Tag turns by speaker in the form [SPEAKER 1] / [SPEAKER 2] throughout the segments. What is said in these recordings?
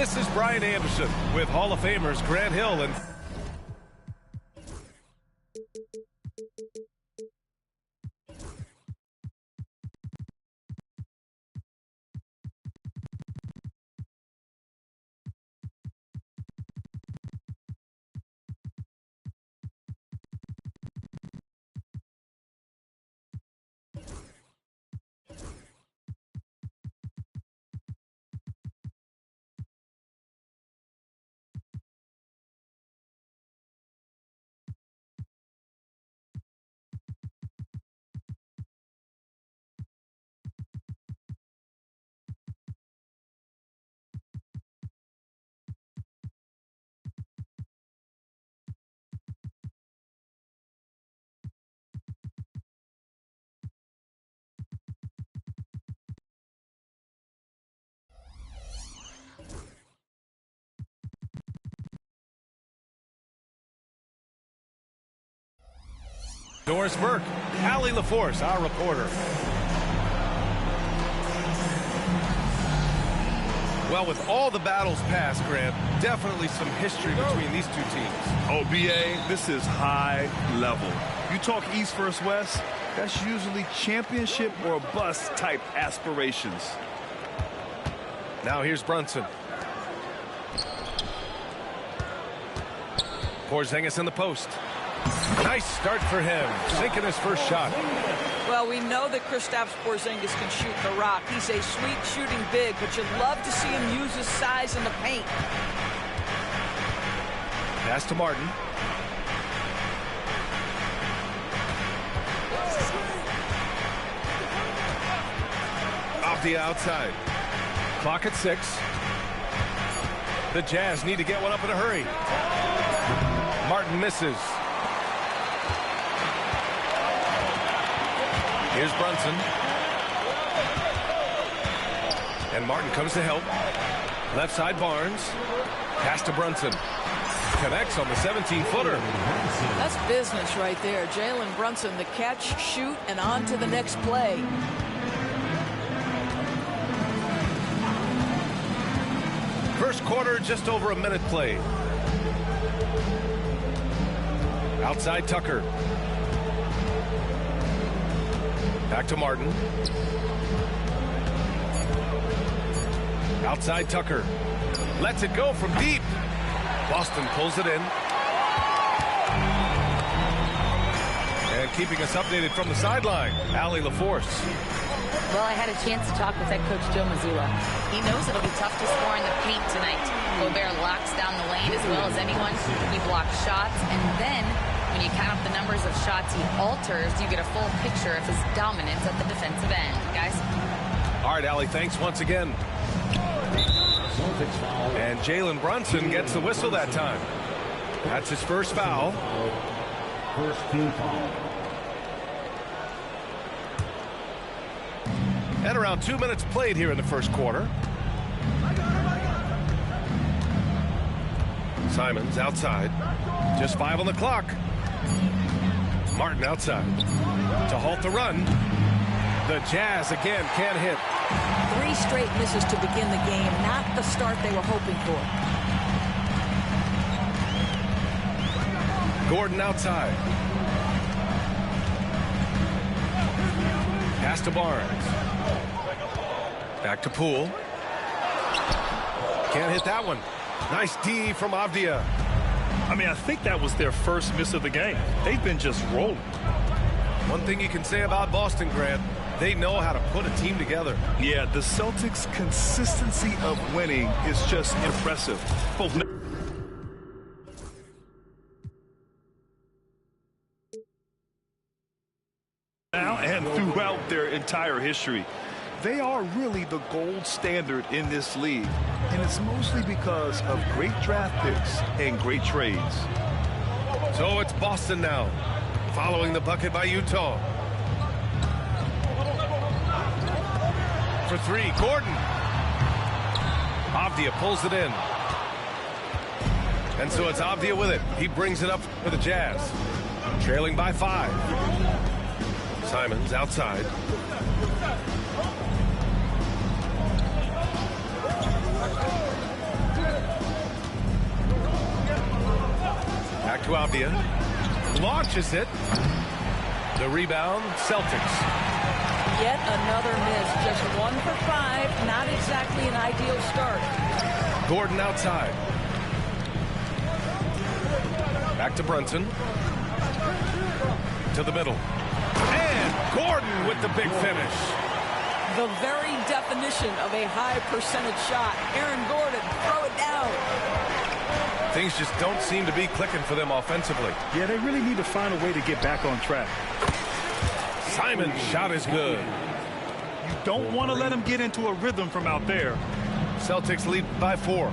[SPEAKER 1] This is Brian Anderson with Hall of Famers Grant Hill and... Doris Burke, Allie LaForce, our reporter. Well, with all the battles past, Grant, definitely some history between these two teams.
[SPEAKER 2] Oh, BA, this is high level. You talk East versus West, that's usually championship or bust type aspirations.
[SPEAKER 1] Now here's Brunson. Porzingis in the post. Nice start for him, sinking his first shot.
[SPEAKER 3] Well, we know that Kristaps Porzingis can shoot the rock. He's a sweet shooting big, but you'd love to see him use his size in the paint.
[SPEAKER 1] Pass to Martin. Off the outside. Clock at 6. The Jazz need to get one up in a hurry. Martin misses. Here's Brunson. And Martin comes to help. Left side Barnes. Pass to Brunson. Connects on the 17-footer.
[SPEAKER 3] That's business right there. Jalen Brunson, the catch, shoot, and on to the next play.
[SPEAKER 1] First quarter, just over a minute played. Outside Tucker. Back to Martin. Outside Tucker. Lets it go from deep. Boston pulls it in. And keeping us updated from the sideline, Allie LaForce.
[SPEAKER 4] Well, I had a chance to talk with head coach Joe Mazzulla. He knows it'll be tough to score in the paint tonight. Gobert locks down the lane as well as anyone. He blocks shots, and then when you count up the numbers of shots he alters, you get a full picture of his dominance at the defensive end. Guys?
[SPEAKER 1] All right, Allie, thanks once again. And Jalen Brunson gets the whistle that time. That's his first foul.
[SPEAKER 5] First team foul.
[SPEAKER 1] And around 2 minutes played here in the first quarter. Simons outside. Just 5 on the clock. Martin outside to halt the run. The Jazz again can't hit.
[SPEAKER 3] 3 straight misses to begin the game, not the start they were hoping for.
[SPEAKER 1] Gordon outside. Pass to Barnes. Back to Poole. Can't hit that one. Nice D from Avdia.
[SPEAKER 2] I mean, I think that was their first miss of the game. They've been just rolling.
[SPEAKER 1] One thing you can say about Boston, Grant, they know how to put a team together.
[SPEAKER 2] Yeah, the Celtics' consistency of winning is just impressive. Both now and throughout their entire history. They are really the gold standard in this league, and it's mostly because of great draft picks and great trades.
[SPEAKER 1] So it's Boston now, following the bucket by Utah. For 3, Gordon. Avdia pulls it in. And so it's Avdia with it. He brings it up for the Jazz. Trailing by 5. Simons outside. Avdia. Launches it. The rebound, Celtics.
[SPEAKER 3] Yet another miss. Just 1 for 5. Not exactly an ideal start.
[SPEAKER 1] Gordon outside. Back to Brunson. To the middle. And Gordon with the big finish.
[SPEAKER 3] The very definition of a high percentage shot. Aaron Gordon, throw it down.
[SPEAKER 1] Things just don't seem to be clicking for them offensively.
[SPEAKER 2] Yeah, they really need to find a way to get back on track.
[SPEAKER 1] Simon's shot is good.
[SPEAKER 2] You don't want to let him get into a rhythm from out there.
[SPEAKER 1] Celtics lead by 4.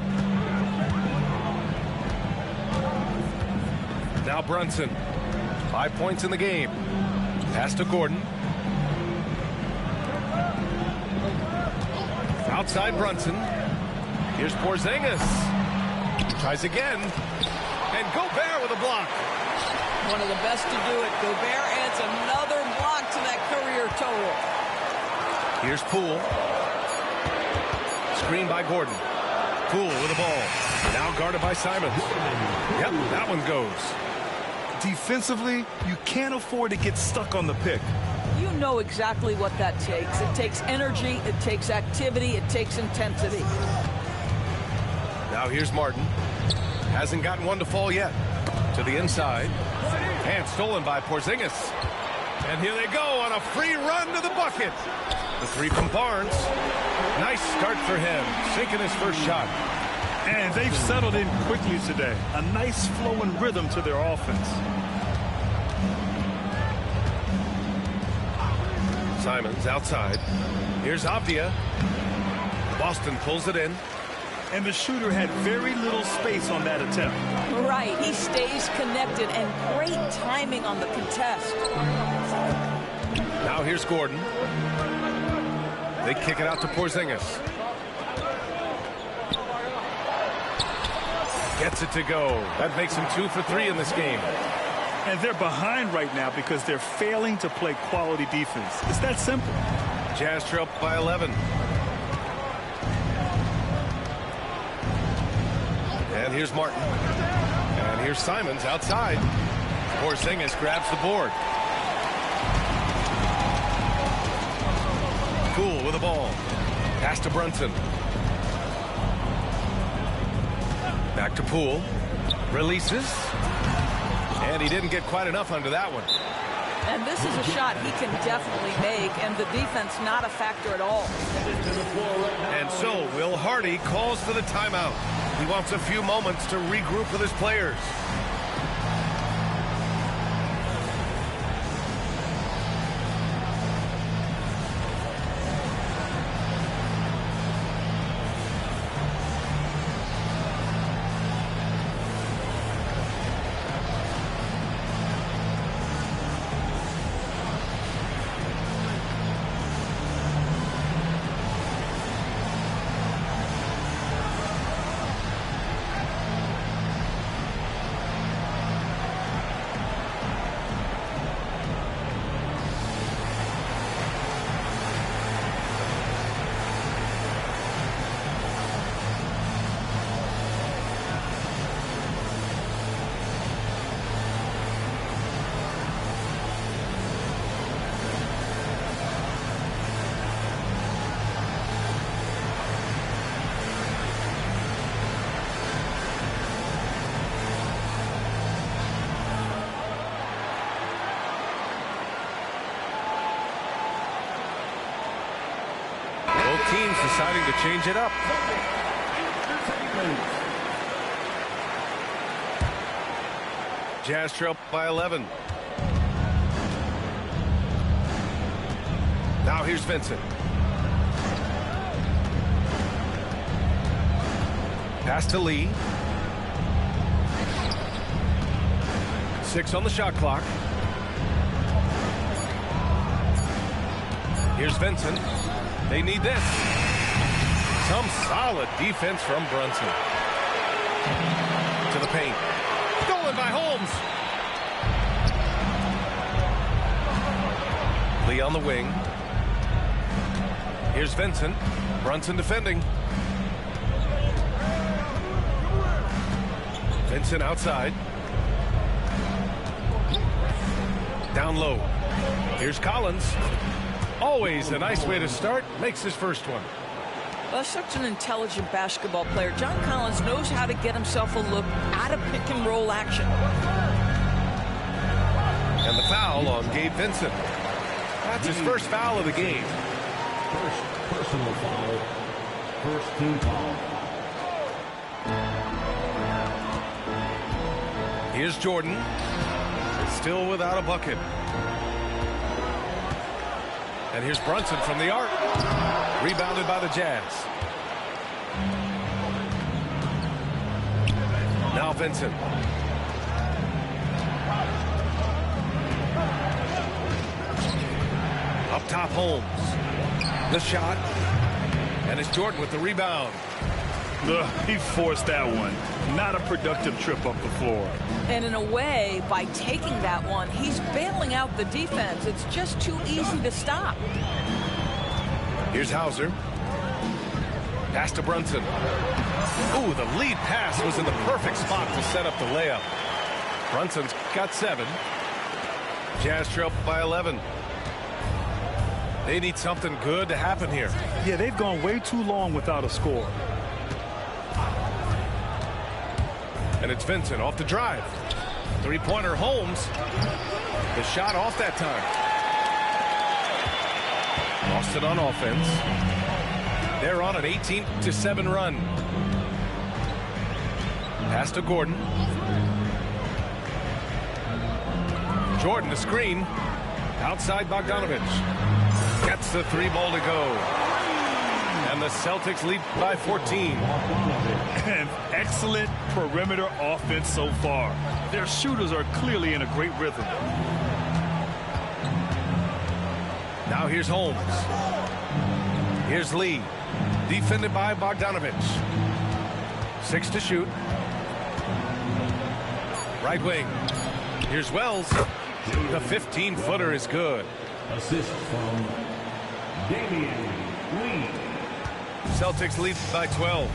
[SPEAKER 1] Now Brunson. 5 points in the game. Pass to Gordon. Outside Brunson. Here's Porzingis. Tries again. And Gobert with a block.
[SPEAKER 3] One of the best to do it. Gobert adds another block to that career total.
[SPEAKER 1] Here's Poole. Screen by Gordon. Poole with the ball. Now guarded by Simons. Yep, that one goes.
[SPEAKER 2] Defensively, you can't afford to get stuck on the pick.
[SPEAKER 3] You know exactly what that takes. It takes energy, it takes activity, it takes intensity.
[SPEAKER 1] Now here's Martin. Hasn't gotten one to fall yet. To the inside. And stolen by Porzingis. And here they go on a free run to the bucket. The 3 from Barnes. Nice start for him. Sinking his first shot.
[SPEAKER 2] And they've settled in quickly today. A nice flowing rhythm to their offense.
[SPEAKER 1] Simons outside. Here's Avdia. Boston pulls it in.
[SPEAKER 2] And the shooter had very little space on that attempt.
[SPEAKER 3] Right, he stays connected and great timing on the contest.
[SPEAKER 1] Now here's Gordon. They kick it out to Porzingis. Gets it to go. That makes him 2 for 3 in this game.
[SPEAKER 2] And they're behind right now because they're failing to play quality defense. It's that simple.
[SPEAKER 1] Jazz trail by 11. And here's Martin. And here's Simons outside. Porzingis grabs the board. Poole with the ball. Pass to Brunson. Back to Poole. Releases. And he didn't get quite enough under that one.
[SPEAKER 3] And this is a shot he can definitely make, and the defense not a factor at all.
[SPEAKER 1] And so Will Hardy calls for the timeout. He wants a few moments to regroup with his players. Teams deciding to change it up. Jazz trail by 11. Now here's Vincent. Pass to Lee. 6 on the shot clock. Here's Vincent. They need this. Some solid defense from Brunson. To the paint. Stolen by Holmes. Lee on the wing. Here's Vincent. Brunson defending. Vincent outside. Down low. Here's Collins. Always a nice way to start. Makes his first one.
[SPEAKER 3] Well, such an intelligent basketball player. John Collins knows how to get himself a look out of pick and roll action.
[SPEAKER 1] And the foul on Gabe Vincent. That's his first foul of the game.
[SPEAKER 5] First personal foul. First team foul.
[SPEAKER 1] Here's Jordan. Still without a bucket. And here's Brunson from the arc. Rebounded by the Jazz. Now Vincent. Up top, Holmes. The shot. And it's Jordan with the rebound.
[SPEAKER 2] He forced that one. Not a productive trip up the floor.
[SPEAKER 3] And in a way, by taking that one, he's bailing out the defense. It's just too easy to stop.
[SPEAKER 1] Here's Hauser. Pass to Brunson. Ooh, the lead pass was in the perfect spot to set up the layup. Brunson's got 7. Jazz trail by 11. They need something good to happen here.
[SPEAKER 2] Yeah, they've gone way too long without a score.
[SPEAKER 1] And it's Vincent off the drive. Three-pointer Holmes. The shot off that time. Boston on offense. They're on an 18-7 run. Pass to Gordon. Jordan the screen. Outside Bogdanovich. Gets the 3 ball to go. And the Celtics lead by 14.
[SPEAKER 2] An excellent perimeter offense so far. Their shooters are clearly in a great rhythm.
[SPEAKER 1] Now here's Holmes. Here's Lee. Defended by Bogdanovich. 6 to shoot. Right wing. Here's Wells. The 15-footer is good.
[SPEAKER 5] Assist from Damian Lee.
[SPEAKER 1] Celtics lead by 12.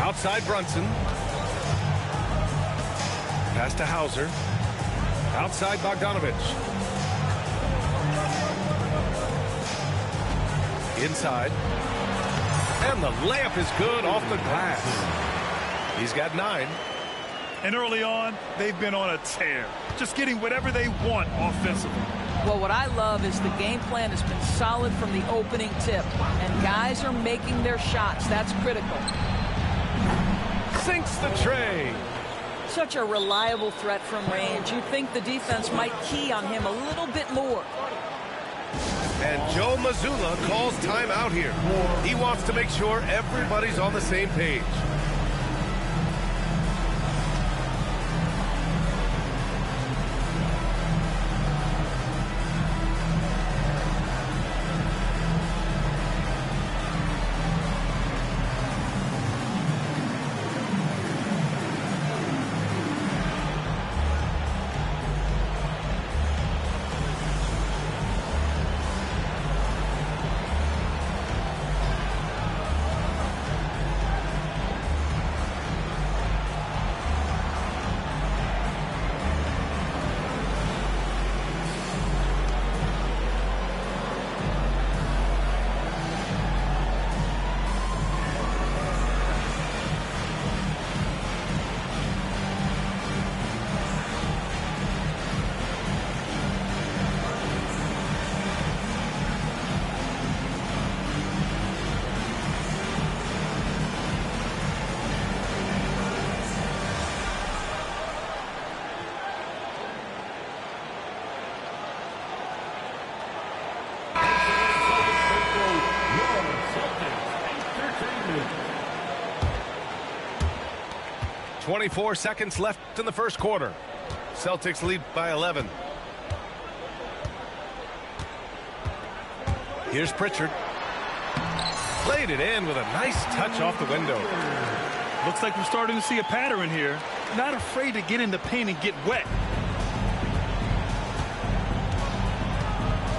[SPEAKER 1] Outside Brunson. Pass to Hauser. Outside Bogdanovich. Inside. And the layup is good off the glass. He's got 9.
[SPEAKER 2] And early on, they've been on a tear. Just getting whatever they want offensively.
[SPEAKER 3] Well, what I love is the game plan has been solid from the opening tip. And guys are making their shots. That's critical.
[SPEAKER 1] Sinks the tray.
[SPEAKER 3] Such a reliable threat from range. You'd think the defense might key on him a little bit more.
[SPEAKER 1] And Joe Mazzulla calls timeout here. He wants to make sure everybody's on the same page. .24 seconds left in the first quarter. Celtics lead by 11. Here's Pritchard. Played it in with a nice touch off the window.
[SPEAKER 2] Looks like we're starting to see a pattern here. Not afraid to get in the paint and get wet.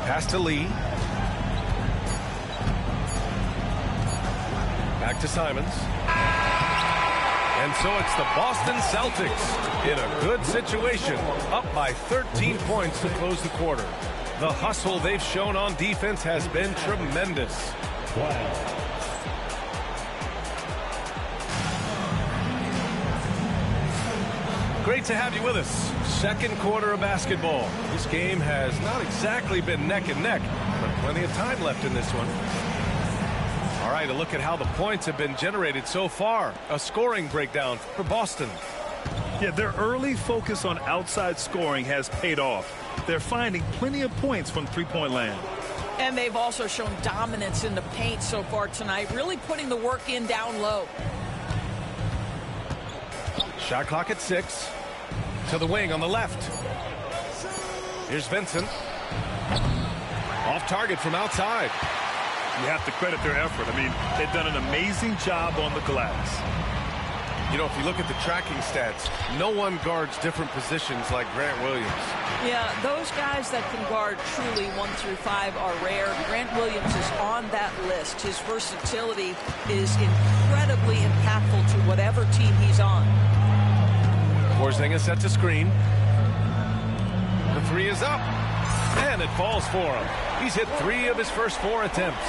[SPEAKER 1] Pass to Lee. Back to Simons. And so it's the Boston Celtics in a good situation, up by 13 points to close the quarter. The hustle they've shown on defense has been tremendous. Great to have you with us. Second quarter of basketball. This game has not exactly been neck and neck, but plenty of time left in this one. All right, a look at how the points have been generated so far. A scoring breakdown for Boston.
[SPEAKER 2] Yeah, their early focus on outside scoring has paid off. They're finding plenty of points from three-point land.
[SPEAKER 3] And they've also shown dominance in the paint so far tonight, really putting the work in down low.
[SPEAKER 1] Shot clock at 6. To the wing on the left. Here's Vincent. Off target from outside.
[SPEAKER 2] You have to credit their effort. I mean, they've done an amazing job on the glass.
[SPEAKER 1] You know, if you look at the tracking stats, no one guards different positions like Grant Williams.
[SPEAKER 3] Yeah, those guys that can guard truly 1 through 5 are rare. Grant Williams is on that list. His versatility is incredibly impactful to whatever team he's on.
[SPEAKER 1] Porzingis sets a screen. The 3 is up. And it falls for him. He's hit 3 of his first 4 attempts.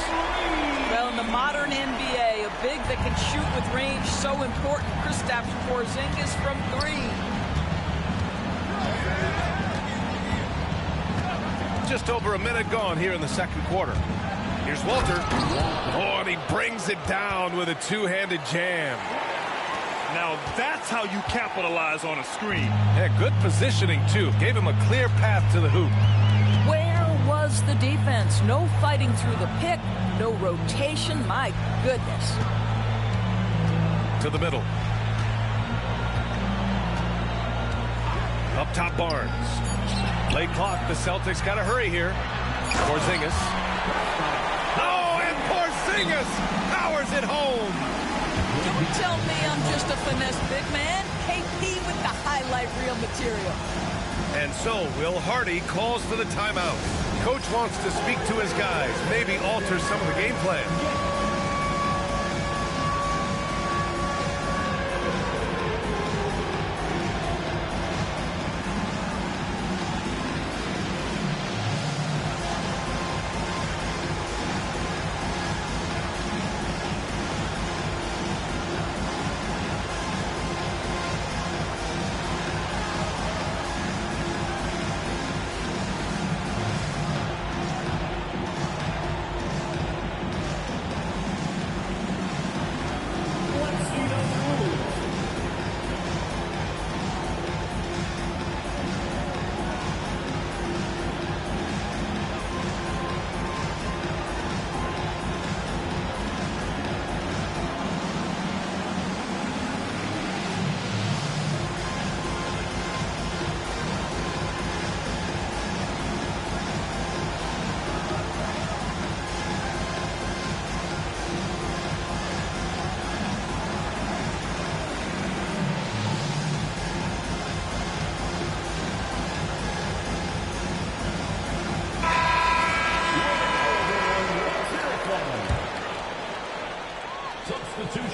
[SPEAKER 3] Well, in the modern NBA, a big that can shoot with range, so important. Kristaps Porzingis from 3.
[SPEAKER 1] Just over a minute gone here in the second quarter. Here's Walter. Oh, and he brings it down with a two-handed jam.
[SPEAKER 2] Now that's how you capitalize on a screen.
[SPEAKER 1] Yeah, good positioning, too. Gave him a clear path to the hoop.
[SPEAKER 3] Where was the defense? No fighting through the pick, no rotation. My goodness.
[SPEAKER 1] To the middle. Up top, Barnes. Late clock. The Celtics got to hurry here. Porzingis. Oh, and Porzingis powers it home.
[SPEAKER 3] Don't tell me I'm just a finesse big man. KP with the highlight reel material.
[SPEAKER 1] And so Will Hardy calls for the timeout. Coach wants to speak to his guys, maybe alter some of the game plan.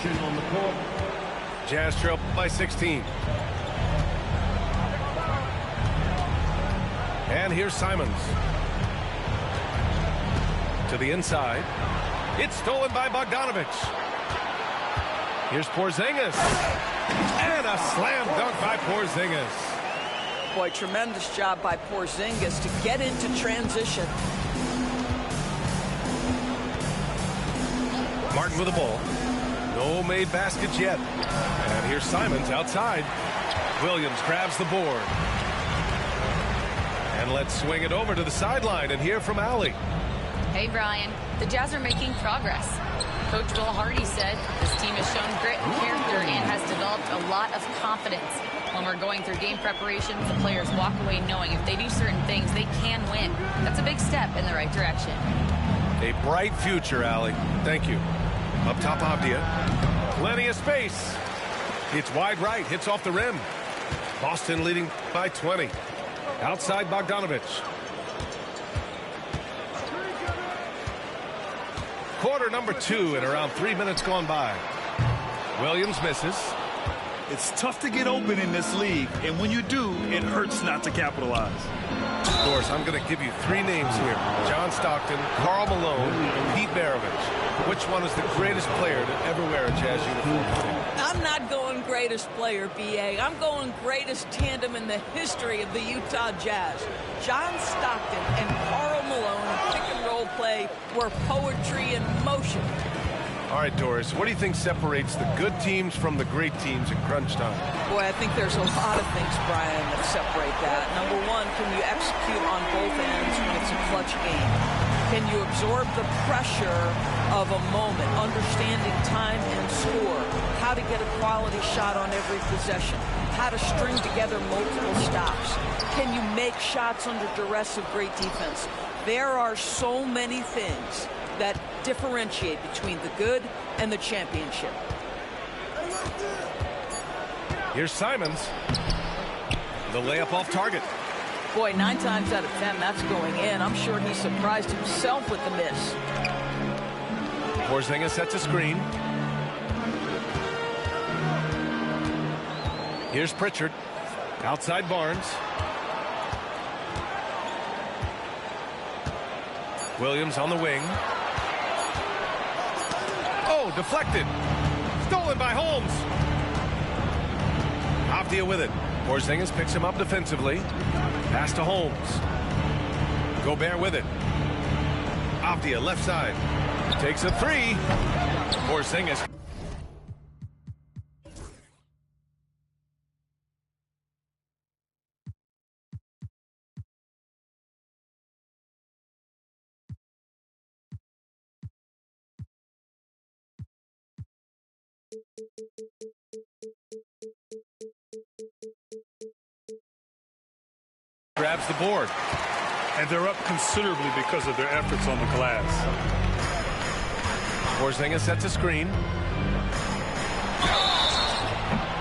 [SPEAKER 5] On the court.
[SPEAKER 1] Jazz trail by 16. And here's Simons. To the inside. It's stolen by Bogdanovic. Here's Porzingis. And a slam dunk by Porzingis.
[SPEAKER 3] Boy, tremendous job by Porzingis to get into transition.
[SPEAKER 1] Martin with the ball. No made baskets yet. And here's Simons outside. Williams grabs the board. And let's swing it over to the sideline and hear from Allie.
[SPEAKER 4] Hey, Brian. The Jazz are making progress. Coach Will Hardy said this team has shown grit and character and has developed a lot of confidence. When we're going through game preparations, the players walk away knowing if they do certain things, they can win. That's a big step in the right direction.
[SPEAKER 1] A bright future, Allie. Thank you. Up top, Avdia. Plenty of space. It's wide right. Hits off the rim. Boston leading by 20. Outside, Bogdanovic. Quarter number 2 and around 3 minutes gone by. Williams misses.
[SPEAKER 2] It's tough to get open in this league, and when you do, it hurts not to capitalize.
[SPEAKER 1] Of course, I'm going to give you three names here. John Stockton, Karl Malone, and Pete Maravich. Which one is the greatest player to ever wear a Jazz uniform?
[SPEAKER 3] I'm not going greatest player, B.A. I'm going greatest tandem in the history of the Utah Jazz. John Stockton and Karl Malone pick-and-roll play were poetry in motion.
[SPEAKER 1] All right, Doris, what do you think separates the good teams from the great teams at crunch time?
[SPEAKER 3] Boy, I think there's a lot of things, Brian, that separate that. Number one, can you execute on both ends when it's a clutch game? Can you absorb the pressure of a moment, understanding time and score, how to get a quality shot on every possession, how to string together multiple stops? Can you make shots under duress of great defense? There are so many things that differentiate between the good and the championship.
[SPEAKER 1] Here's Simons. The layup off target.
[SPEAKER 3] Boy, 9 times out of 10, that's going in. I'm sure he surprised himself with the miss.
[SPEAKER 1] Porzingis sets a screen. Here's Pritchard. Outside Barnes. Williams on the wing. Oh, deflected. Stolen by Holmes. Avdia with it. Porzingis picks him up defensively. Pass to Holmes. Gobert with it. Avdia left side. Takes a three. Porzingis. Grabs the board.
[SPEAKER 6] And they're up considerably because of their efforts on the glass.
[SPEAKER 1] Porzingis sets a screen.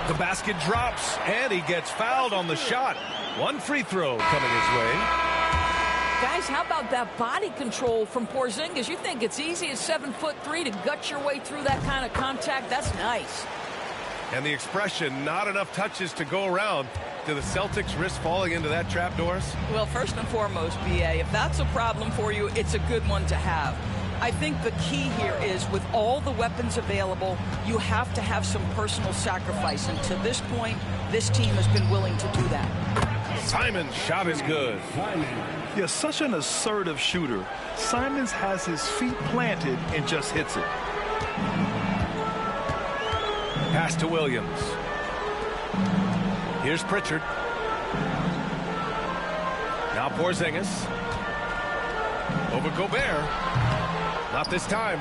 [SPEAKER 1] The basket drops, and he gets fouled on the shot. One free throw coming his way.
[SPEAKER 3] Guys, how about that body control from Porzingis? You think it's easy at 7'3" to gut your way through that kind of contact? That's nice.
[SPEAKER 1] And the expression, not enough touches to go around. Do the Celtics risk falling into that trap, Doris?
[SPEAKER 3] Well, first and foremost, B.A., if that's a problem for you, it's a good one to have. I think the key here is with all the weapons available, you have to have some personal sacrifice. And to this point, this team has been willing to do that.
[SPEAKER 1] Simon's shot is good.
[SPEAKER 2] Yeah, such an assertive shooter. Simons has his feet planted and just hits it.
[SPEAKER 1] Pass to Williams. Here's Pritchard. Now Porzingis. Over Gobert. Not this time.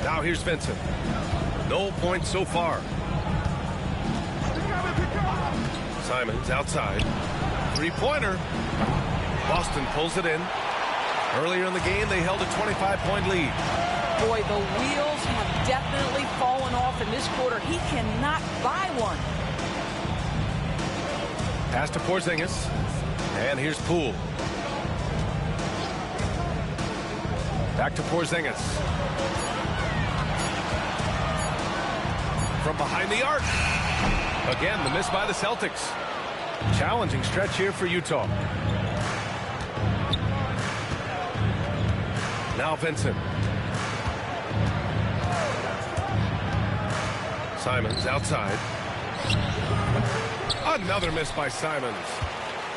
[SPEAKER 1] Now here's Vincent. No points so far. Simons outside. Three-pointer. Boston pulls it in. Earlier in the game, they held a 25-point lead.
[SPEAKER 3] Boy, the wheels have definitely fallen off in this quarter. He cannot buy one.
[SPEAKER 1] Pass to Porzingis. And here's Poole. Back to Porzingis. From behind the arc. Again, the miss by the Celtics. Challenging stretch here for Utah. Now Vincent. Simons outside. Another miss by Simons.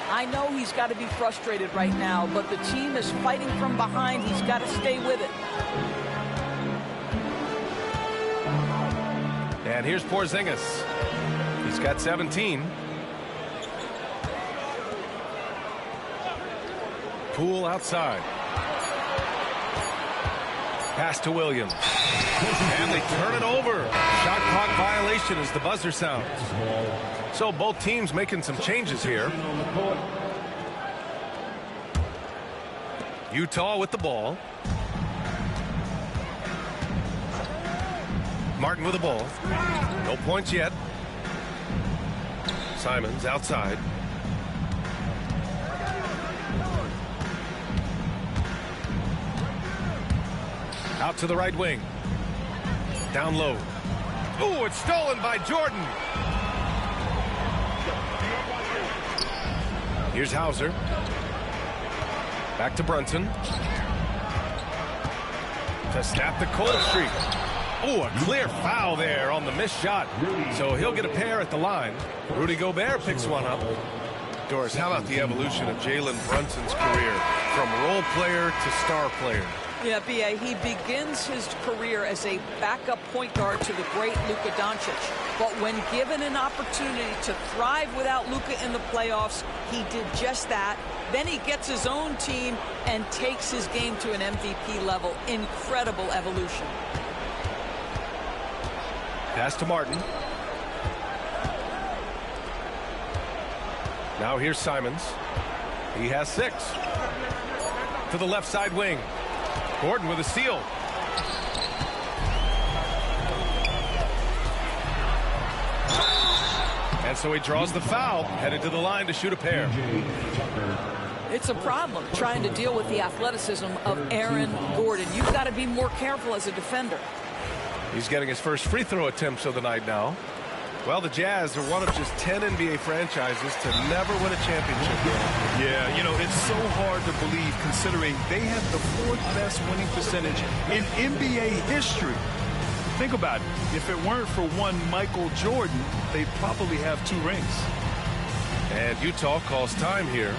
[SPEAKER 3] I know he's got to be frustrated right now, but the team is fighting from behind. He's got to stay with it.
[SPEAKER 1] And here's Porzingis. He's got 17. Poole outside. Pass to Williams. And they turn it over. Shot clock violation as the buzzer sounds. So both teams making some changes here. Utah with the ball. Martin with the ball. No points yet. Simons outside. Out to the right wing. Down low. Ooh, it's stolen by Jordan. Here's Hauser. Back to Brunson. To snap the cold streak. Oh, a clear foul there on the missed shot. So he'll get a pair at the line. Rudy Gobert picks one up. Doris, how about the evolution of Jalen Brunson's career from role player to star player?
[SPEAKER 3] Yeah, B.A., he begins his career as a backup point guard to the great Luka Doncic. But when given an opportunity to thrive without Luka in the playoffs, he did just that. Then he gets his own team and takes his game to an MVP level. Incredible evolution.
[SPEAKER 1] Pass to Martin. Now here's Simons. He has 6. To the left side wing. Gordon with a steal. And so he draws the foul, headed to the line to shoot a pair.
[SPEAKER 3] It's a problem trying to deal with the athleticism of Aaron Gordon. You've got to be more careful as a defender.
[SPEAKER 1] He's getting his first free throw attempts of the night now. Well, the Jazz are one of just 10 NBA franchises to never win a championship.
[SPEAKER 2] Yeah, you know, it's so hard to believe considering they have the 4th best winning percentage in NBA history. Think about it. If it weren't for one Michael Jordan, they'd probably have 2 rings.
[SPEAKER 1] And Utah calls time here.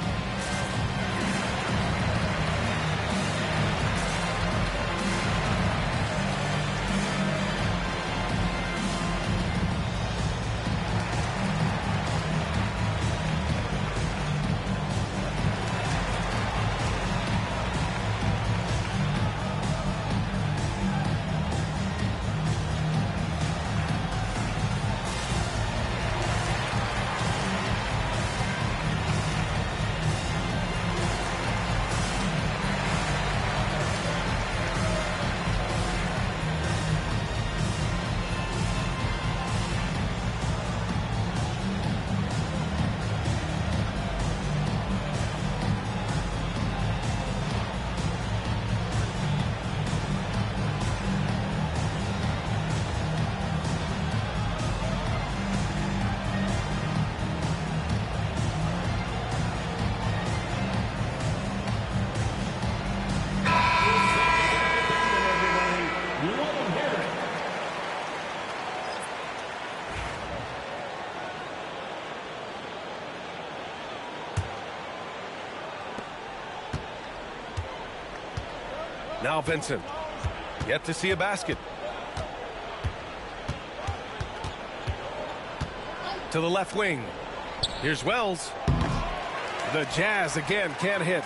[SPEAKER 1] Now Vincent, yet to see a basket. To the left wing. Here's Wells. The Jazz again can't hit.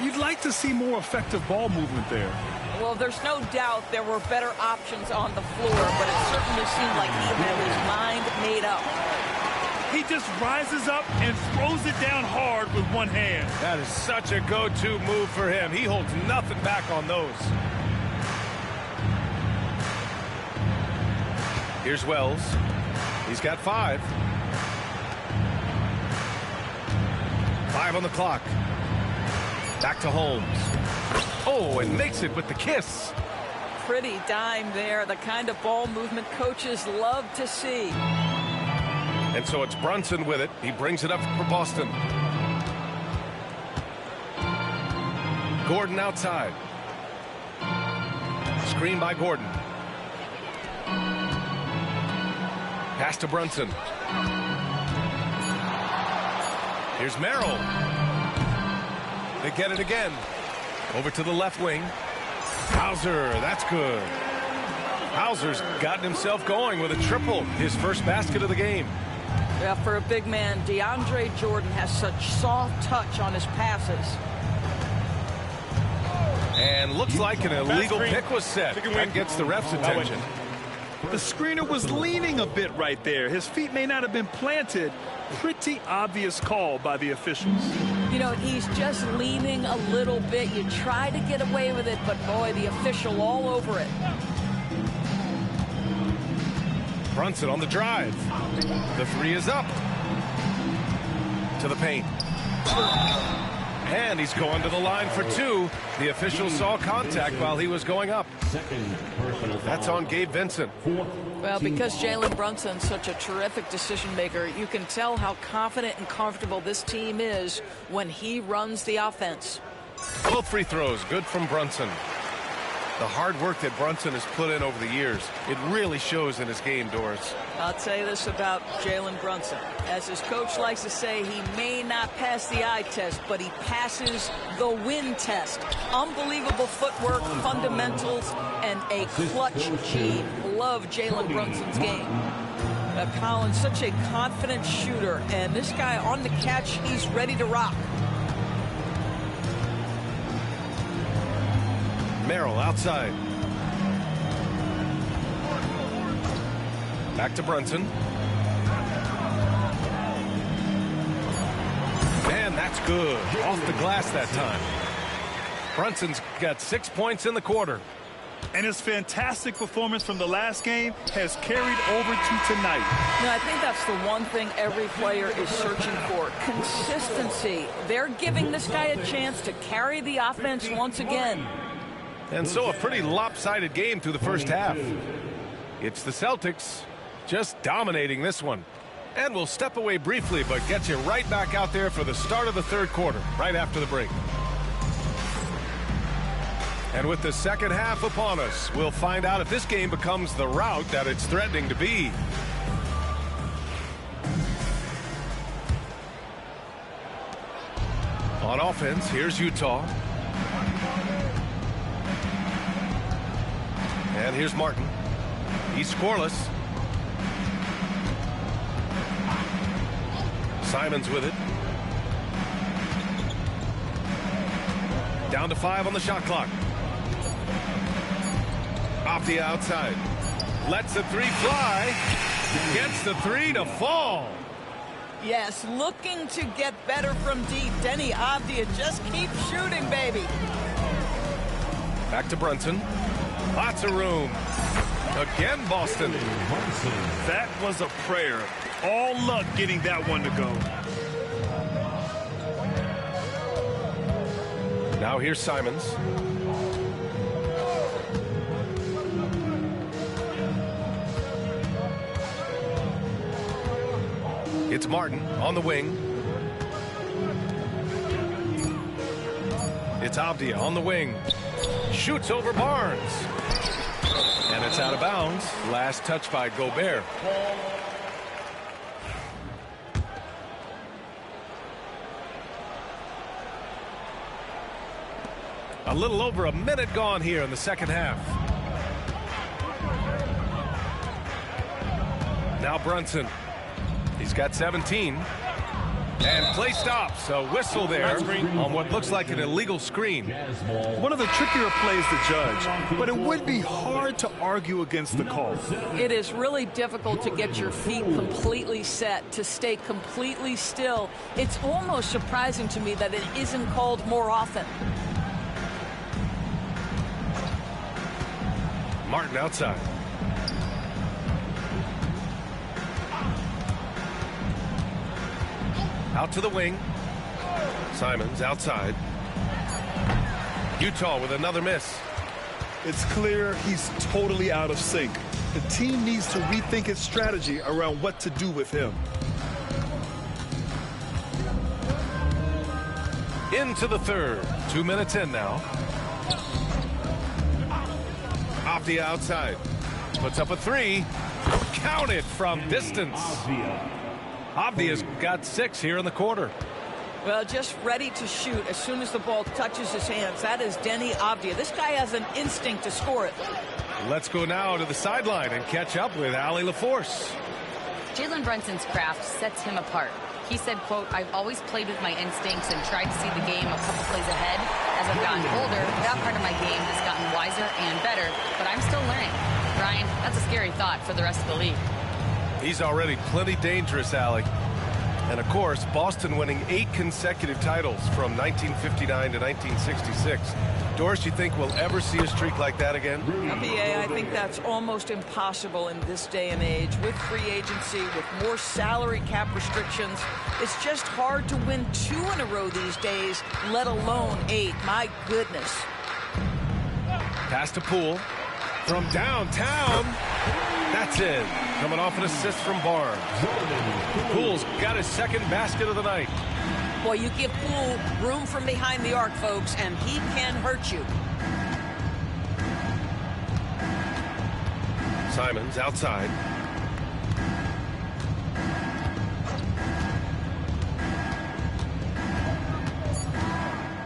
[SPEAKER 2] You'd like to see more effective ball movement there.
[SPEAKER 3] Well, there's no doubt there were better options on the floor, but it certainly seemed like he had his mind made up.
[SPEAKER 6] He just rises up and throws it down hard with one hand.
[SPEAKER 1] That is such a go-to move for him. He holds nothing back on those. Here's Wells. He's got 5. 5 on the clock. Back to Holmes. Oh, and makes it with the kiss.
[SPEAKER 3] Pretty dime there, the kind of ball movement coaches love to see.
[SPEAKER 1] And so it's Brunson with it. He brings it up for Boston. Gordon outside. Screen by Gordon. Pass to Brunson. Here's Merrill. They get it again. Over to the left wing. Hauser, that's good. Hauser's gotten himself going with a triple. His first basket of the game.
[SPEAKER 3] Yeah, for a big man, DeAndre Jordan has such soft touch on his passes.
[SPEAKER 1] And looks like an illegal pick was set. That gets the ref's attention.
[SPEAKER 2] The screener was leaning a bit right there. His feet may not have been planted. Pretty obvious call by the officials.
[SPEAKER 3] You know, he's just leaning a little bit. You try to get away with it, but boy, the official all over it.
[SPEAKER 1] Brunson on the drive. The 3 is up. To the paint. And he's going to the line for two. The official saw contact while he was going up. That's on Gabe Vincent.
[SPEAKER 3] Well, because Jalen Brunson's such a terrific decision maker, you can tell how confident and comfortable this team is when he runs the offense.
[SPEAKER 1] Both free throws, good from Brunson. The hard work that Brunson has put in over the years, it really shows in his game, Doris.
[SPEAKER 3] I'll say this about Jalen Brunson. As his coach likes to say, he may not pass the eye test, but he passes the win test. Unbelievable footwork, fundamentals, and a clutch gene. Love Jalen Brunson's game. Collins, such a confident shooter, and this guy on the catch, he's ready to rock.
[SPEAKER 1] Merrill outside. Back to Brunson. Man, that's good. Off the glass that time. Brunson's got 6 points in the quarter.
[SPEAKER 6] And his fantastic performance from the last game has carried over to tonight.
[SPEAKER 3] I think that's the one thing every player is searching for. Consistency. They're giving this guy a chance to carry the offense once again.
[SPEAKER 1] And so a pretty lopsided game through the first half. It's the Celtics just dominating this one. And we'll step away briefly, but get you right back out there for the start of the third quarter, right after the break. And with the second half upon us, we'll find out if this game becomes the rout that it's threatening to be. On offense, here's Utah. And here's Martin. He's scoreless. Simons with it. Down to 5 on the shot clock. Off the outside. Lets the three fly. Gets the three to fall.
[SPEAKER 3] Yes, looking to get better from deep. Denny Avdia just keep shooting, baby.
[SPEAKER 1] Back to Brunson. Lots of room. Again, Boston.
[SPEAKER 6] That was a prayer. All luck getting that one to go.
[SPEAKER 1] Now here's Simons. It's Martin on the wing. It's Avdia on the wing. Shoots over Barnes. And it's out of bounds. Last touch by Gobert. A little over a minute gone here in the second half. Now Brunson. He's got 17. And play stops. A whistle there on what looks like an illegal screen.
[SPEAKER 2] One of the trickier plays to judge, but it would be hard to argue against the call.
[SPEAKER 3] It is really difficult to get your feet completely set, to stay completely still. It's almost surprising to me that it isn't called more often.
[SPEAKER 1] Martin outside. Out to the wing. Simons outside. Utah with another miss.
[SPEAKER 2] It's clear he's totally out of sync. The team needs to rethink its strategy around what to do with him.
[SPEAKER 1] Into the third. 2 minutes in now. Off the outside. Puts up a three. Count it from distance. Avdia's got 6 here in the quarter.
[SPEAKER 3] Well, just ready to shoot as soon as the ball touches his hands. That is Denny Avdia. This guy has an instinct to score it.
[SPEAKER 1] Let's go now to the sideline and catch up with Allie LaForce.
[SPEAKER 4] Jalen Brunson's craft sets him apart. He said, quote, "I've always played with my instincts and tried to see the game a couple plays ahead. As I've gotten older, that part of my game has gotten wiser and better, but I'm still learning." Brian, that's a scary thought for the rest of the league.
[SPEAKER 1] He's already plenty dangerous, Allie. And, of course, Boston winning 8 consecutive titles from 1959 to 1966. Doris, you think we'll ever see a streak like that again?
[SPEAKER 3] BA, I think that's almost impossible in this day and age. With free agency, with more salary cap restrictions, it's just hard to win 2 in a row these days, let alone 8. My goodness.
[SPEAKER 1] Pass to Poole from downtown. That's in. Coming off an assist from Barnes. Poole's got his second basket of the night.
[SPEAKER 3] Boy, you give Poole room from behind the arc, folks, and he can hurt you.
[SPEAKER 1] Simons outside.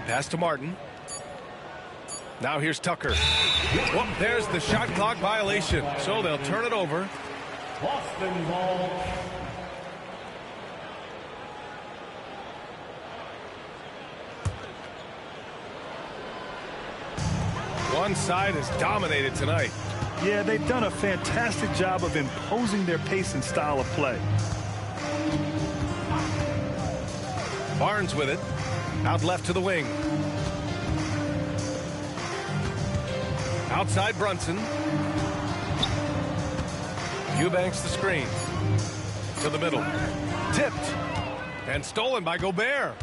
[SPEAKER 1] Pass to Martin. Now here's Tucker. Whoop, there's the shot clock violation. So they'll turn it over.
[SPEAKER 5] Boston ball.
[SPEAKER 1] One side is dominated tonight.
[SPEAKER 6] Yeah, they've done a fantastic job of imposing their pace and style of play.
[SPEAKER 1] Barnes with it. Out left to the wing. Outside Brunson. Eubanks the screen. To the middle. Tipped. And stolen by Gobert.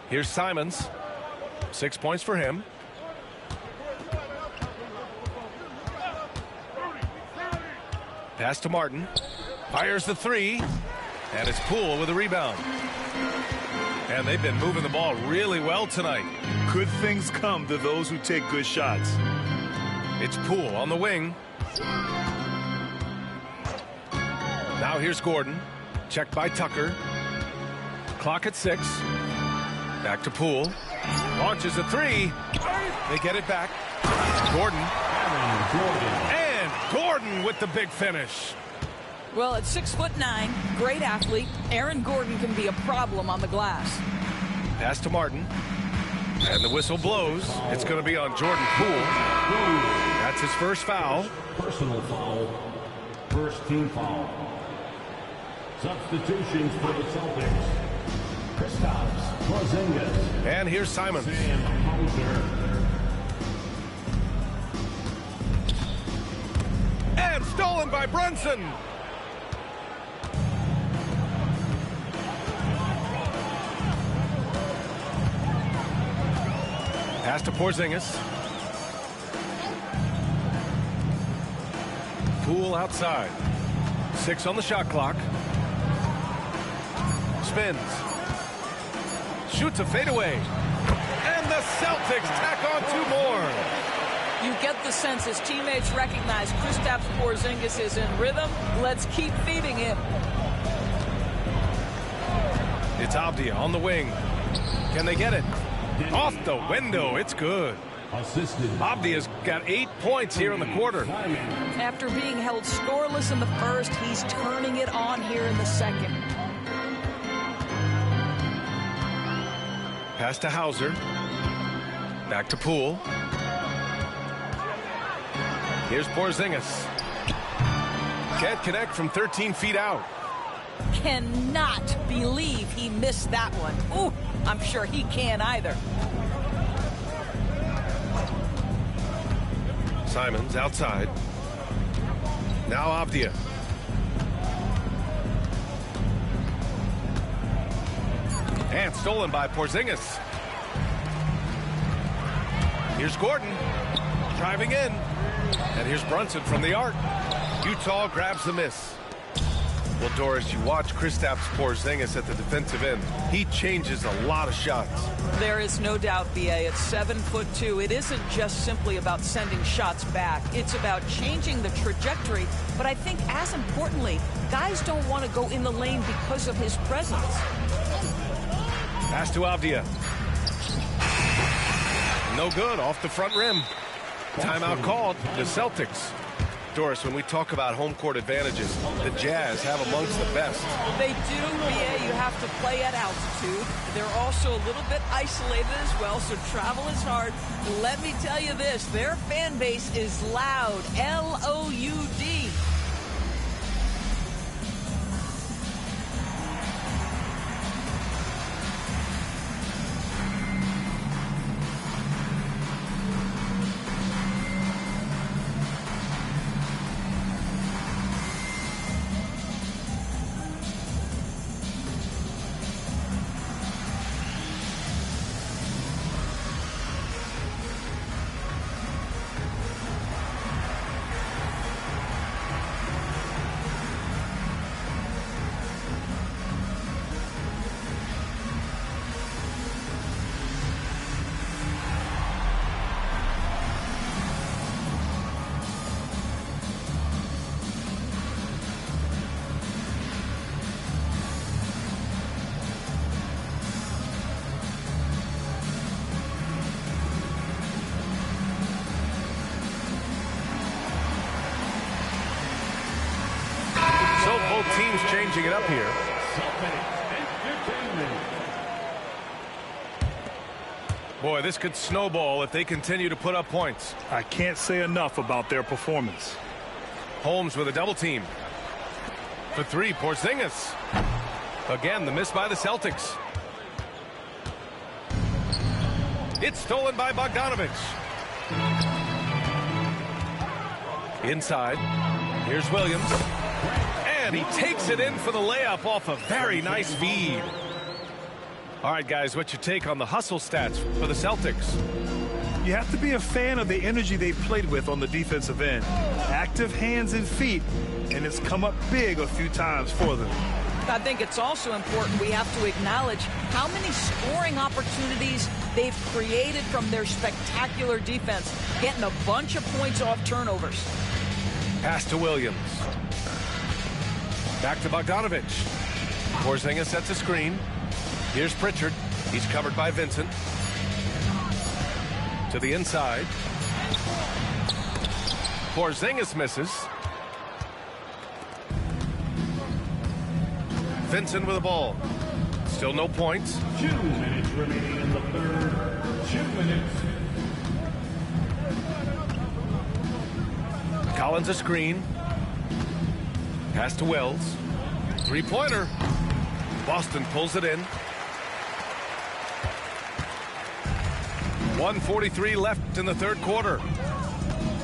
[SPEAKER 1] Here's Simons. 6 points for him. Pass to Martin. Fires the 3. And it's Poole with a rebound. And they've been moving the ball really well tonight.
[SPEAKER 6] Good things come to those who take good shots.
[SPEAKER 1] It's Poole on the wing. Now here's Gordon. Checked by Tucker. Clock at 6. Back to Poole. Launches a 3. They get it back. Gordon. And Gordon with the big finish.
[SPEAKER 3] Well, at 6'9", great athlete, Aaron Gordon can be a problem on the glass.
[SPEAKER 1] Pass to Martin. And the whistle blows. It's going to be on Jordan Poole. That's his first foul.
[SPEAKER 5] Personal foul. First team foul. Substitutions for the Celtics. Kristaps Porzingis.
[SPEAKER 1] And here's Simons.
[SPEAKER 5] Sam Hauser.
[SPEAKER 1] And stolen by Brunson. Pass to Porzingis. Poole outside. 6 on the shot clock. Spins. Shoots a fadeaway. And the Celtics tack on 2 more.
[SPEAKER 3] You get the sense his teammates recognize Kristaps Porzingis is in rhythm. Let's keep feeding him.
[SPEAKER 1] It's Avdia on the wing. Can they get it? Off the window. It's good. Avdia's got 8 points here in the quarter.
[SPEAKER 3] After being held scoreless in the first, he's turning it on here in the second.
[SPEAKER 1] Pass to Hauser. Back to Poole. Here's Porzingis. Can't connect from 13 feet out.
[SPEAKER 3] Cannot believe he missed that one. Ooh, I'm sure he can't either.
[SPEAKER 1] Simons outside. Now Avdia. And stolen by Porzingis. Here's Gordon. Driving in. And here's Brunson from the arc. Utah grabs the miss. Well, Doris, you watch Kristaps Porzingis at the defensive end. He changes a lot of shots.
[SPEAKER 3] There is no doubt, BA, at 7'2", it isn't just simply about sending shots back. It's about changing the trajectory. But I think as importantly, guys don't want to go in the lane because of his presence.
[SPEAKER 1] Pass to Avdia. No good, off the front rim. Timeout called, the Celtics. Doris, when we talk about home court advantages, the Jazz have amongst the best.
[SPEAKER 3] They do, BA. You have to play at altitude. They're also a little bit isolated as well, so travel is hard. Let me tell you this, their fan base is loud, L-O-U-D.
[SPEAKER 1] teams changing it up here. Boy, this could snowball if they continue to put up points.
[SPEAKER 6] I can't say enough about their performance.
[SPEAKER 1] Holmes with a double team. For three, Porzingis. Again, the miss by the Celtics. It's stolen by Bogdanovic. Inside. Here's Williams. And he takes it in for the layup off a very nice feed. All right, guys, what's your take on the hustle stats for the Celtics?
[SPEAKER 6] You have to be a fan of the energy they played with on the defensive end. Active hands and feet, and it's come up big a few times for them.
[SPEAKER 3] I think it's also important we have to acknowledge how many scoring opportunities they've created from their spectacular defense, getting a bunch of points off turnovers.
[SPEAKER 1] Pass to Williams. Back to Bogdanovic. Porzingis sets a screen. Here's Pritchard. He's covered by Vincent. To the inside. Porzingis misses. Vincent with the ball. Still no points.
[SPEAKER 5] 2 minutes remaining in the third. 2 minutes.
[SPEAKER 1] Collins a screen. Pass to Wells. Three-pointer. Boston pulls it in. 1:43 left in the third quarter.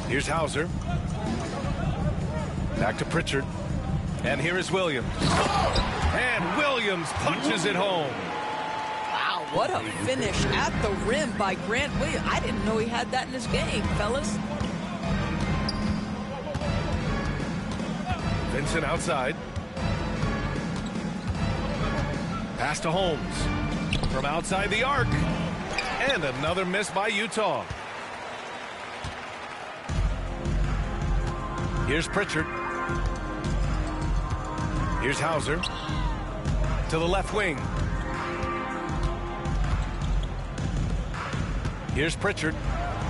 [SPEAKER 1] Here's Hauser. Back to Pritchard. And here is Williams. And Williams punches it home.
[SPEAKER 3] Wow, what a finish at the rim by Grant Williams. I didn't know he had that in his game, fellas.
[SPEAKER 1] Vincent outside. Pass to Holmes. From outside the arc. And another miss by Utah. Here's Pritchard. Here's Hauser. To the left wing. Here's Pritchard.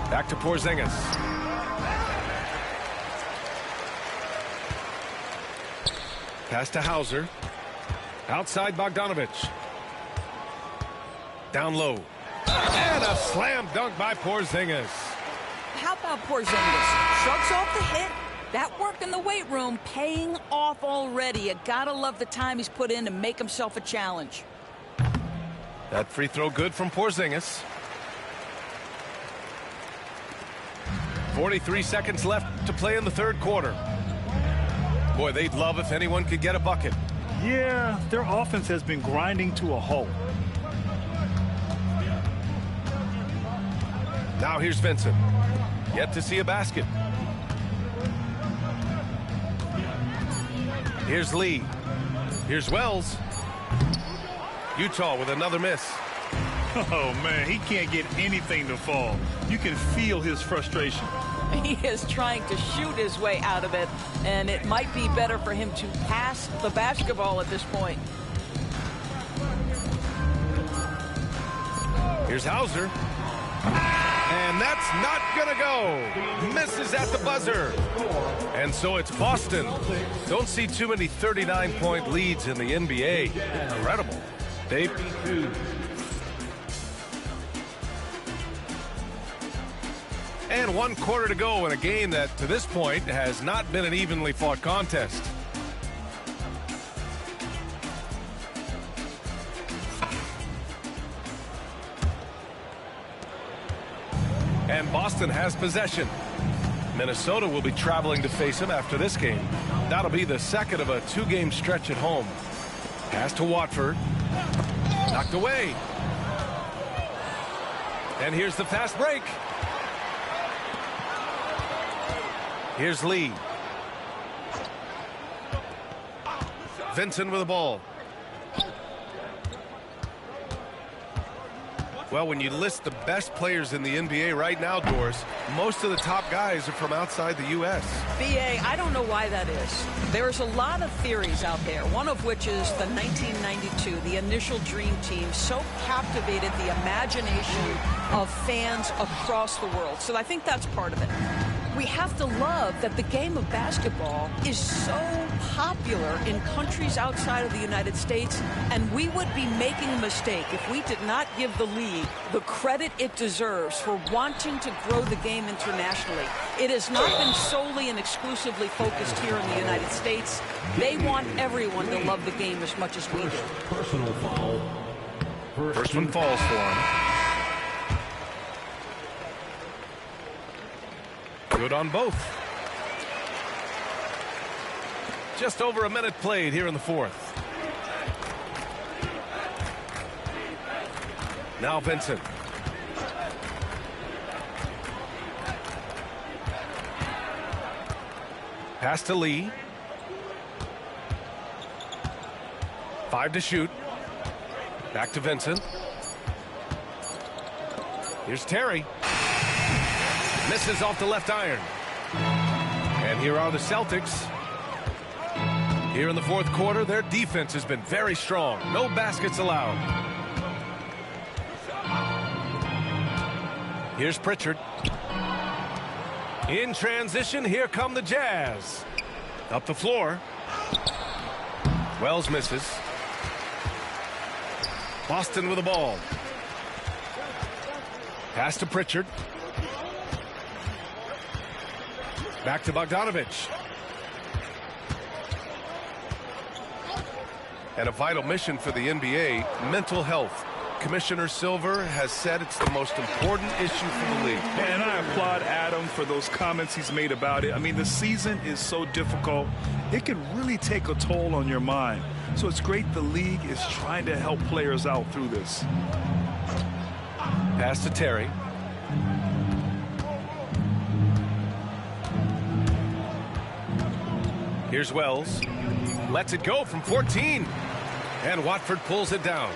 [SPEAKER 1] Back to Porzingis. Pass to Hauser. Outside Bogdanovic. Down low. And a slam dunk by Porzingis.
[SPEAKER 3] How about Porzingis? Shrugs off the hit. That work in the weight room paying off already. You gotta love the time he's put in to make himself a challenge.
[SPEAKER 1] That free throw good from Porzingis. 43 seconds left to play in the third quarter. Boy, they'd love if anyone could get a bucket.
[SPEAKER 6] Yeah, their offense has been grinding to a halt.
[SPEAKER 1] Now here's Vincent. Yet to see a basket. Here's Lee. Here's Wells. Utah with another miss.
[SPEAKER 6] Oh, man, he can't get anything to fall. You can feel his frustration.
[SPEAKER 3] He is trying to shoot his way out of it, and it might be better for him to pass the basketball at this point.
[SPEAKER 1] Here's Hauser. And that's not going to go. Misses at the buzzer. And so it's Boston. Don't see too many 39-point leads in the NBA. Incredible. Dave? And 1 quarter to go in a game that, to this point, has not been an evenly fought contest. And Boston has possession. Minnesota will be traveling to face him after this game. That'll be the second of a 2-game stretch at home. Pass to Watford. Knocked away. And here's the fast break. Here's Lee. Vincent with the ball. Well, when you list the best players in the NBA right now, Doris, most of the top guys are from outside the U.S.
[SPEAKER 3] BA, I don't know why that is. There's a lot of theories out there, one of which is the 1992, the initial Dream Team, so captivated the imagination of fans across the world. So I think that's part of it. We have to love that the game of basketball is so popular in countries outside of the United States, and we would be making a mistake if we did not give the league the credit it deserves for wanting to grow the game internationally. It has not been solely and exclusively focused here in the United States. They want everyone to love the game as much as we do.
[SPEAKER 5] Personal foul.
[SPEAKER 1] First one falls for him. Good on both. Just over a minute played here in the fourth. Now Vincent. Pass to Lee. 5 to shoot. Back to Vincent. Here's Terry. Misses off the left iron. And here are the Celtics. Here in the fourth quarter, their defense has been very strong. No baskets allowed. Here's Pritchard. In transition, here come the Jazz. Up the floor. Wells misses. Boston with the ball. Pass to Pritchard. Back to Bogdanovich. And a vital mission for the NBA, mental health. Commissioner Silver has said it's the most important issue for the league.
[SPEAKER 2] And I applaud Adam for those comments he's made about it. I mean, the season is so difficult. It can really take a toll on your mind. So it's great the league is trying to help players out through this.
[SPEAKER 1] Pass to Terry. Here's Wells. Lets it go from 14. And Watford pulls it down.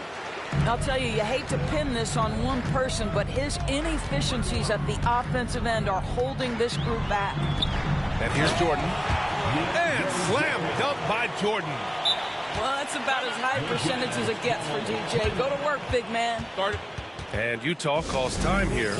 [SPEAKER 3] I'll tell you, you hate to pin this on one person, but his inefficiencies at the offensive end are holding this group back.
[SPEAKER 1] And here's Jordan. And slam dunk by Jordan.
[SPEAKER 3] Well, that's about as high percentage as it gets for DJ. Go to work, big man.
[SPEAKER 1] And Utah calls time here.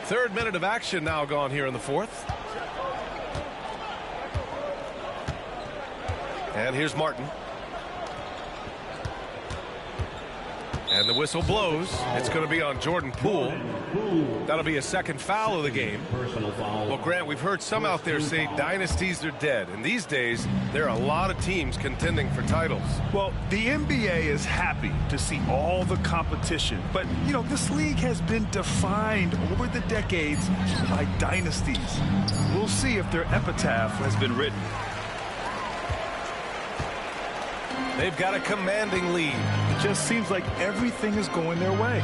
[SPEAKER 1] Third minute of action now gone here in the fourth. And here's Martin. And the whistle blows. It's going to be on Jordan Poole. That'll be a second foul of the game. Well, Grant, we've heard some out there say dynasties are dead. And these days, there are a lot of teams contending for titles.
[SPEAKER 2] Well, the NBA is happy to see all the competition. But, you know, this league has been defined over the decades by dynasties. We'll see if their epitaph has been written.
[SPEAKER 1] They've got a commanding lead.
[SPEAKER 2] It just seems like everything is going their way.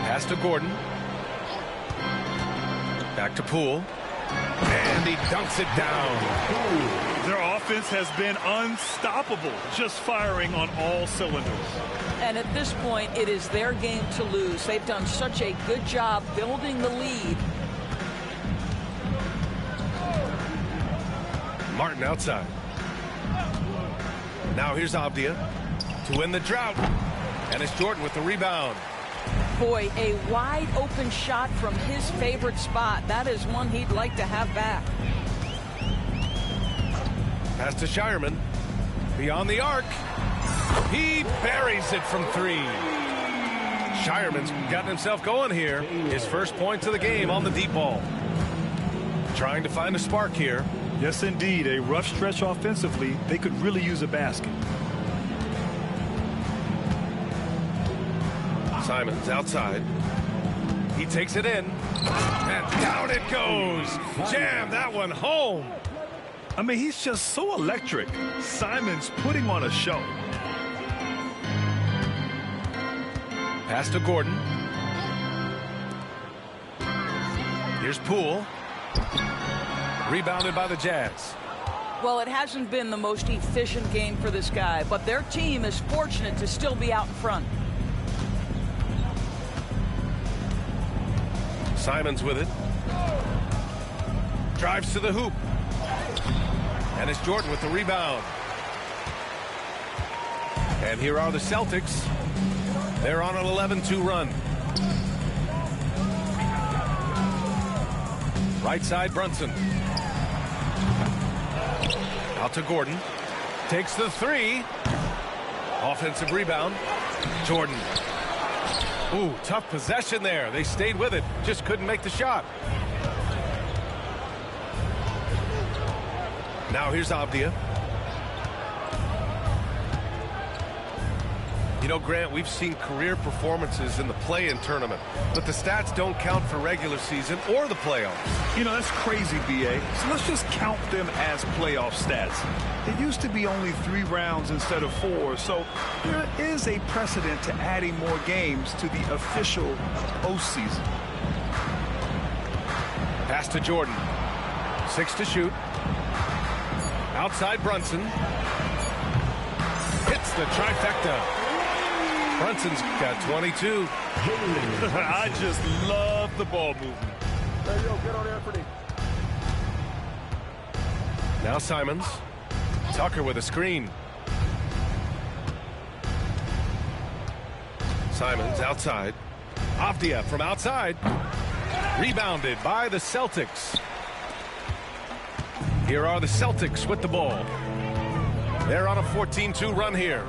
[SPEAKER 1] Pass to Gordon. Back to Poole. And he dunks it down.
[SPEAKER 2] Their offense has been unstoppable, just firing on all cylinders.
[SPEAKER 3] And at this point, it is their game to lose. They've done such a good job building the lead.
[SPEAKER 1] Martin outside. Now here's Avdia to win the drought. And it's Jordan with the rebound.
[SPEAKER 3] Boy, a wide open shot from his favorite spot. That is one he'd like to have back.
[SPEAKER 1] Pass to Shireman. Beyond the arc. He buries it from 3. Shireman's gotten himself going here. His first points of the game on the deep ball. Trying to find a spark here.
[SPEAKER 6] Yes, indeed. A rough stretch offensively. They could really use a basket.
[SPEAKER 1] Simons outside. He takes it in. And down it goes. Jam that one home.
[SPEAKER 6] I mean, he's just so electric. Simons putting on a show.
[SPEAKER 1] Pass to Gordon. Here's Poole. Rebounded by the Jazz.
[SPEAKER 3] Well, it hasn't been the most efficient game for this guy, but their team is fortunate to still be out in front.
[SPEAKER 1] Simons with it. Drives to the hoop. And it's Jordan with the rebound. And here are the Celtics. They're on an 11-2 run. Right side, Brunson. Out to Gordon. Takes the 3. Offensive rebound. Jordan. Ooh, tough possession there. They stayed with it. Just couldn't make the shot. Now here's Abdia. You know, Grant, we've seen career performances in the play-in tournament, but the stats don't count for regular season or the playoffs.
[SPEAKER 6] You know, that's crazy, B.A. So let's just count them as playoff stats. It used to be only 3 rounds instead of 4, so there is a precedent to adding more games to the official postseason.
[SPEAKER 1] Pass to Jordan. 6 to shoot. Outside Brunson. Hits the trifecta. Brunson's got 22.
[SPEAKER 6] I just love the ball movement.
[SPEAKER 7] Hey, yo, get on Anthony.
[SPEAKER 1] Now Simons. Tucker with a screen. Simons outside. Avdia from outside. Rebounded by the Celtics. Here are the Celtics with the ball. They're on a 14-2 run here.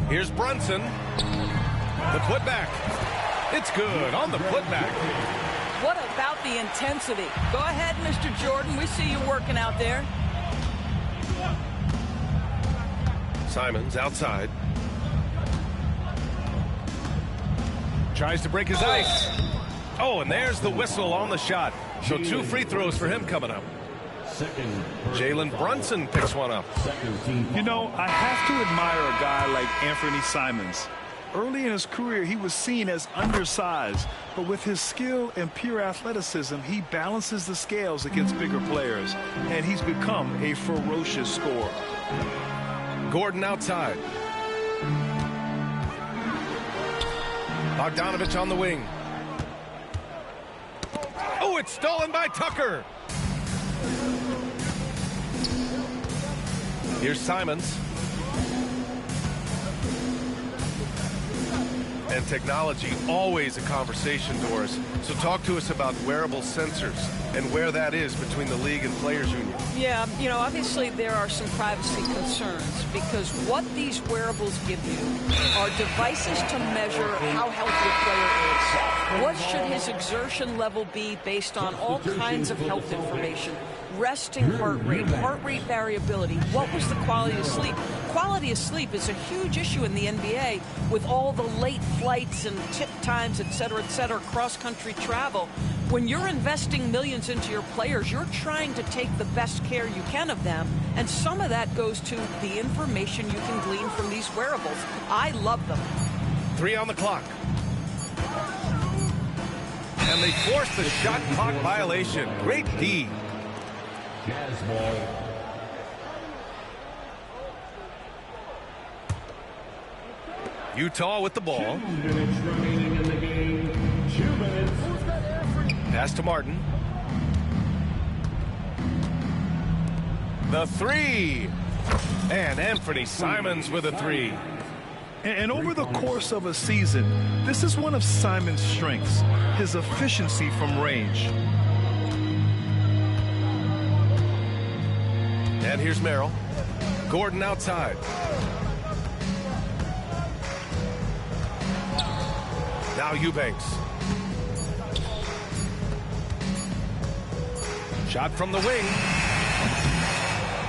[SPEAKER 1] Here's Brunson. The putback. It's good on the putback.
[SPEAKER 3] What about the intensity? Go ahead, Mr. Jordan. We see you working out there.
[SPEAKER 1] Simons outside. Tries to break his ice. Oh, and there's the whistle on the shot. So 2 free throws for him coming up. Jalen Brunson picks one up.
[SPEAKER 6] You know, I have to admire a guy like Anthony Simons. Early in his career, he was seen as undersized, but with his skill and pure athleticism, he balances the scales against bigger players, and he's become a ferocious scorer.
[SPEAKER 1] Gordon outside. Bogdanovich on the wing. Oh, it's stolen by Tucker. Here's Simons. And technology, always a conversation, Doris. So talk to us about wearable sensors and where that is between the league and players union.
[SPEAKER 3] Yeah, you know, obviously there are some privacy concerns because what these wearables give you are devices to measure how healthy a player is. What should his exertion level be based on all kinds of health information? Resting heart rate variability. What was the quality of sleep? Quality of sleep is a huge issue in the NBA with all the late flights and tip times, et cetera, cross-country travel. When you're investing millions into your players, you're trying to take the best care you can of them, and some of that goes to the information you can glean from these wearables. I love them.
[SPEAKER 1] 3 on the clock. And they force the shot clock violation. Great D.
[SPEAKER 5] Jazz ball.
[SPEAKER 1] Utah with the ball.
[SPEAKER 5] 2 minutes remaining in the game. 2 minutes.
[SPEAKER 1] Pass to Martin. The 3. And Anthony Simons with a 3.
[SPEAKER 2] And over the course of a season, this is one of Simon's strengths, his efficiency from range.
[SPEAKER 1] And here's Merrill. Gordon outside. Now Eubanks. Shot from the wing.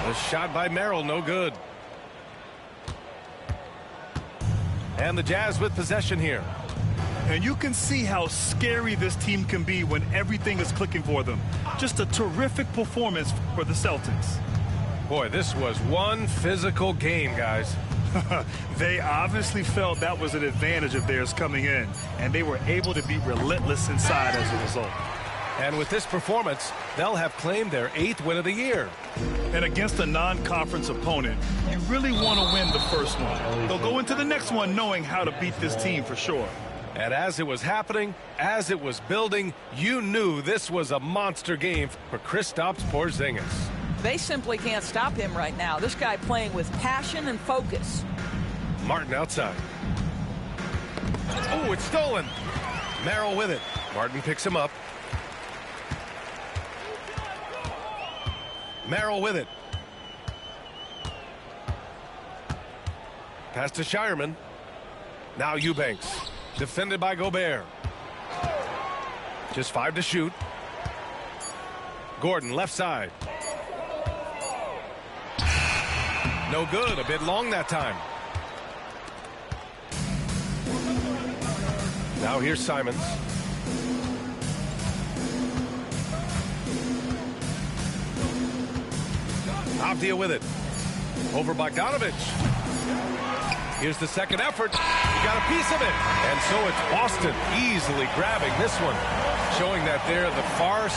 [SPEAKER 1] A shot by Merrill, no good. And the Jazz with possession here.
[SPEAKER 2] And you can see how scary this team can be when everything is clicking for them. Just a terrific performance for the Celtics.
[SPEAKER 1] Boy, this was one physical game, guys.
[SPEAKER 2] They obviously felt that was an advantage of theirs coming in, and they were able to be relentless inside as a result.
[SPEAKER 1] And with this performance, they'll have claimed their 8th win of the year.
[SPEAKER 2] And against a non-conference opponent, you really want to win the first one. They'll go into the next one knowing how to beat this team for sure.
[SPEAKER 1] And as it was happening, as it was building, you knew this was a monster game for Kristaps Porzingis.
[SPEAKER 3] They simply can't stop him right now. This guy playing with passion and focus.
[SPEAKER 1] Martin outside. Oh, it's stolen. Merrill with it. Martin picks him up. Merrill with it. Pass to Shireman. Now Eubanks. Defended by Gobert. Just 5 to shoot. Gordon left side. No good. A bit long that time. Now here's Simons. Avdia with it. Over Bogdanovich. Here's the second effort. He got a piece of it. And so it's Boston easily grabbing this one. Showing that they're the far